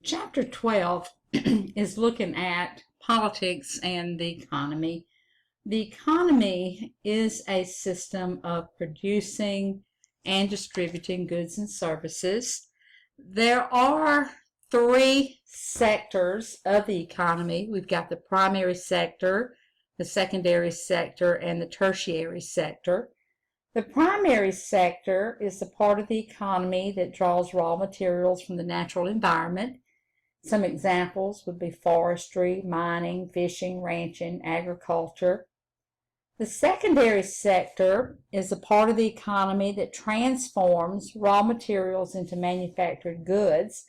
Chapter 12 is looking at politics and the economy. The economy is a system of producing and distributing goods and services. There are three sectors of the economy. We've got the primary sector, the secondary sector, and the tertiary sector. The primary sector is the part of the economy that draws raw materials from the natural environment. Some examples would be forestry, mining, fishing, ranching, agriculture. The secondary sector is the part of the economy that transforms raw materials into manufactured goods.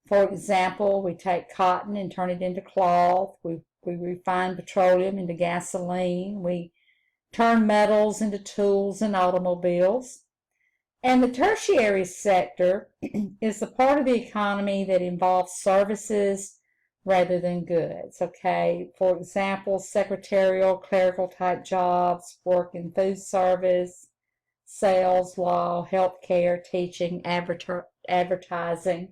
For example, we take cotton and turn it into cloth. We refine petroleum into gasoline. We turn metals into tools and automobiles. And the tertiary sector is the part of the economy that involves services rather than goods, okay? For example, secretarial, clerical type jobs, work in food service, sales, law, healthcare, teaching, advertising.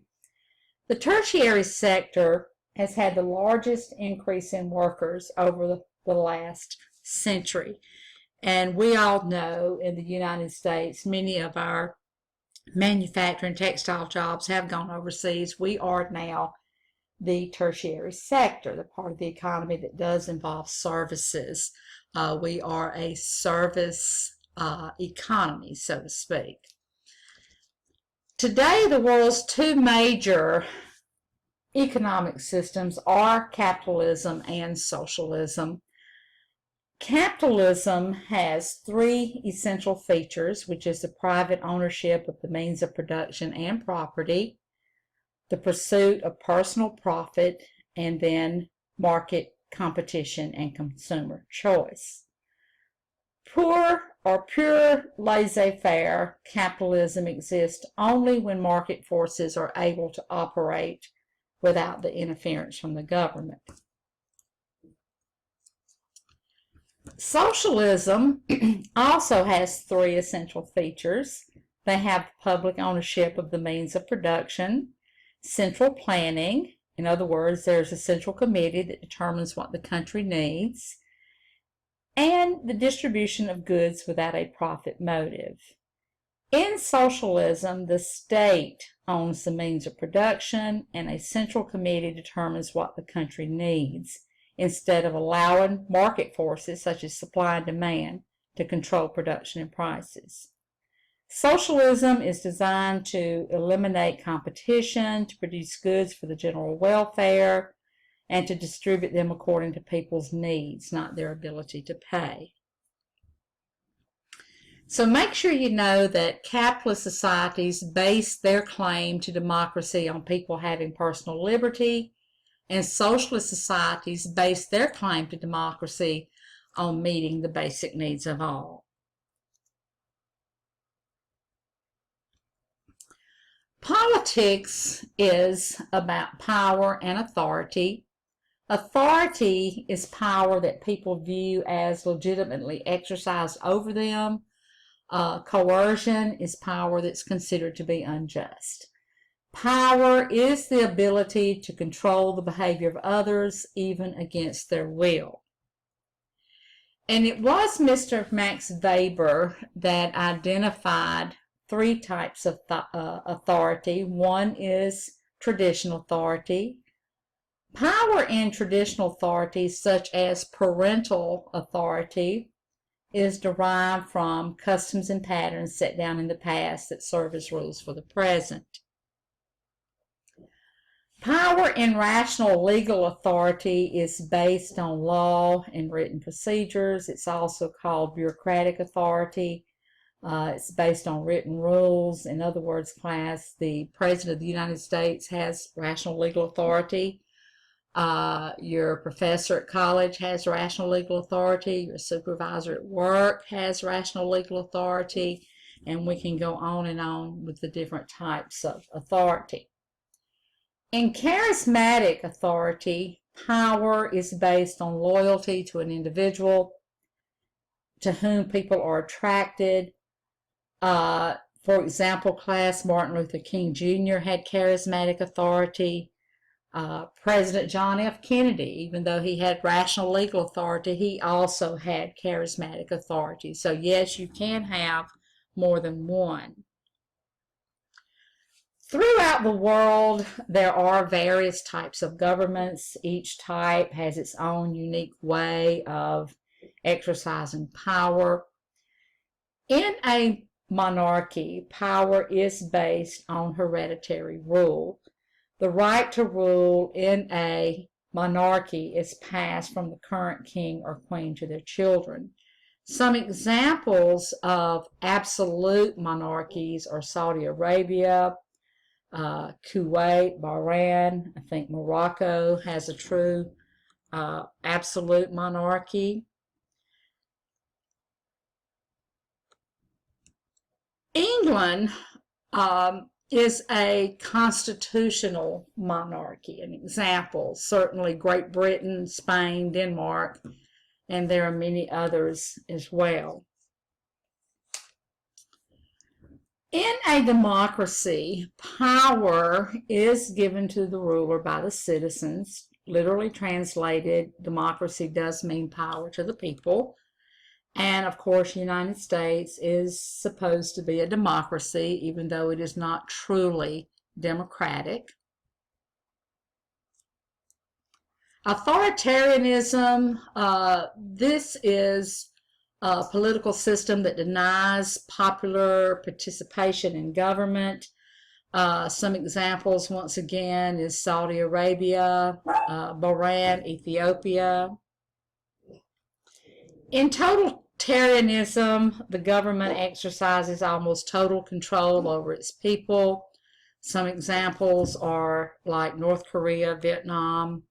The tertiary sector has had the largest increase in workers over the last century. And we all know in the United States, many of our manufacturing textile jobs have gone overseas. We are now the tertiary sector, the part of the economy that does involve services. We are a service economy, so to speak. Today, the world's two major economic systems are capitalism and socialism. Capitalism has three essential features, which is the private ownership of the means of production and property, the pursuit of personal profit, and then market competition and consumer choice. Poor or pure laissez-faire capitalism exists only when market forces are able to operate without the interference from the government. Socialism also has three essential features. They have public ownership of the means of production, central planning, in other words, there's a central committee that determines what the country needs, and the distribution of goods without a profit motive. In socialism, the state owns the means of production, and a central committee determines what the country needs, instead of allowing market forces such as supply and demand to control production and prices. Socialism is designed to eliminate competition, to produce goods for the general welfare, and to distribute them according to people's needs, not their ability to pay. So make sure you know that capitalist societies base their claim to democracy on people having personal liberty, and socialist societies base their claim to democracy on meeting the basic needs of all. Politics is about power and authority. Authority is power that people view as legitimately exercised over them. Coercion is power that's considered to be unjust. Power is the ability to control the behavior of others, even against their will. And it was Mr. Max Weber that identified three types of authority. One is traditional authority. Power in traditional authority, such as parental authority, is derived from customs and patterns set down in the past that serve as rules for the present. Power in rational legal authority is based on law and written procedures. It's also called bureaucratic authority. It's based on written rules. In other words, class, the President of the United States has rational legal authority. Your professor at college has rational legal authority. Your supervisor at work has rational legal authority. And we can go on with the different types of authority. In charismatic authority, power is based on loyalty to an individual to whom people are attracted. For example, class, Martin Luther King Jr. had charismatic authority. President John F. Kennedy, even though he had rational legal authority, he also had charismatic authority. So yes, you can have more than one. Throughout the world, there are various types of governments. Each type has its own unique way of exercising power. In a monarchy, power is based on hereditary rule. The right to rule in a monarchy is passed from the current king or queen to their children. Some examples of absolute monarchies are Saudi Arabia, Kuwait, Bahrain. I think Morocco has a true absolute monarchy. England is a constitutional monarchy. An example, certainly Great Britain, Spain, Denmark, and there are many others as well. In a democracy, power is given to the ruler by the citizens. Literally translated, democracy does mean power to the people. And of course, the United States is supposed to be a democracy, even though it is not truly democratic. Authoritarianism, this is a political system that denies popular participation in government. Some examples, once again, is Saudi Arabia, Bahrain, Ethiopia. In totalitarianism, the government exercises almost total control over its people. Some examples are like North Korea, Vietnam.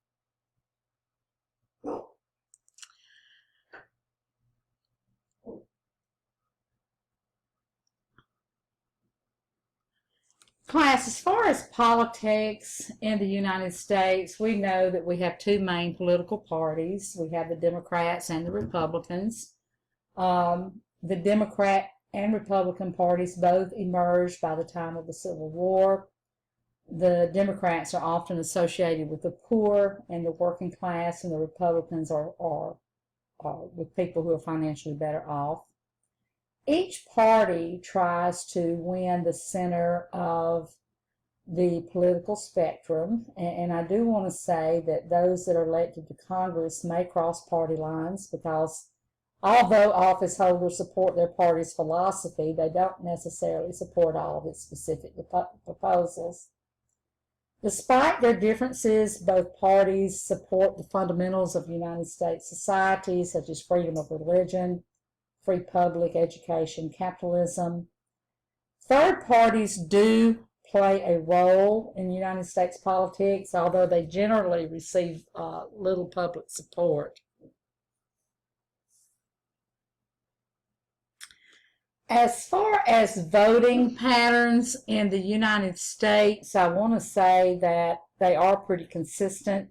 Class, as far as politics in the United States, we know that we have two main political parties. We have the Democrats and the Republicans. The Democrat and Republican parties both emerged by the time of the Civil War. The Democrats are often associated with the poor and the working class, and the Republicans are with people who are financially better off. Each party tries to win the center of the political spectrum, and I do want to say that those that are elected to Congress may cross party lines, because although office holders support their party's philosophy, they don't necessarily support all of its specific proposals. Despite their differences, both parties support the fundamentals of United States society, such as freedom of religion, free public education, capitalism. Third parties do play a role in United States politics, although they generally receive little public support. As far as voting patterns in the United States, I want to say that they are pretty consistent.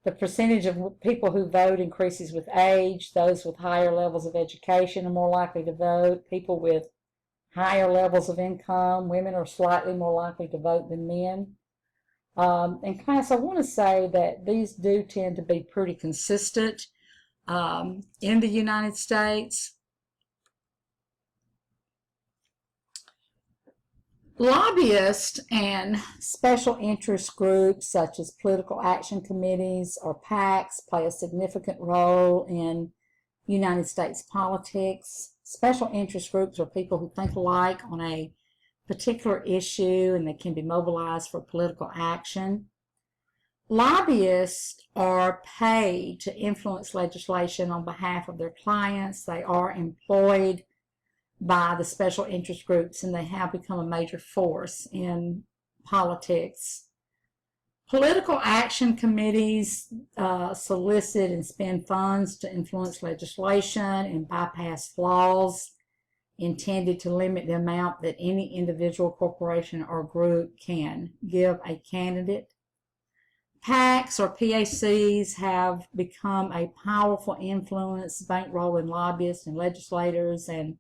The percentage of people who vote increases with age. Those with higher levels of education are more likely to vote. People with higher levels of income, women are slightly more likely to vote than men. And class, I want to say that these do tend to be pretty consistent in the United States. Lobbyists and special interest groups such as political action committees or PACs play a significant role in United States politics. Special interest groups are people who think alike on a particular issue and they can be mobilized for political action. Lobbyists are paid to influence legislation on behalf of their clients. They are employed by the special interest groups, and they have become a major force in politics. Political action committees solicit and spend funds to influence legislation and bypass laws intended to limit the amount that any individual, corporation, or group can give a candidate. PACs or PACs have become a powerful influence, bankrolling lobbyists and legislators, and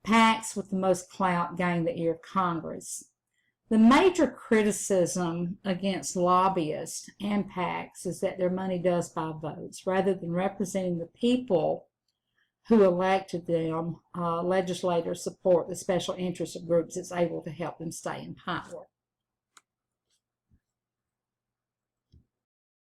PACs with the most clout gain the ear of Congress. The major criticism against lobbyists and PACs is that their money does buy votes. Rather than representing the people who elected them, legislators support the special interest of groups that's able to help them stay in power.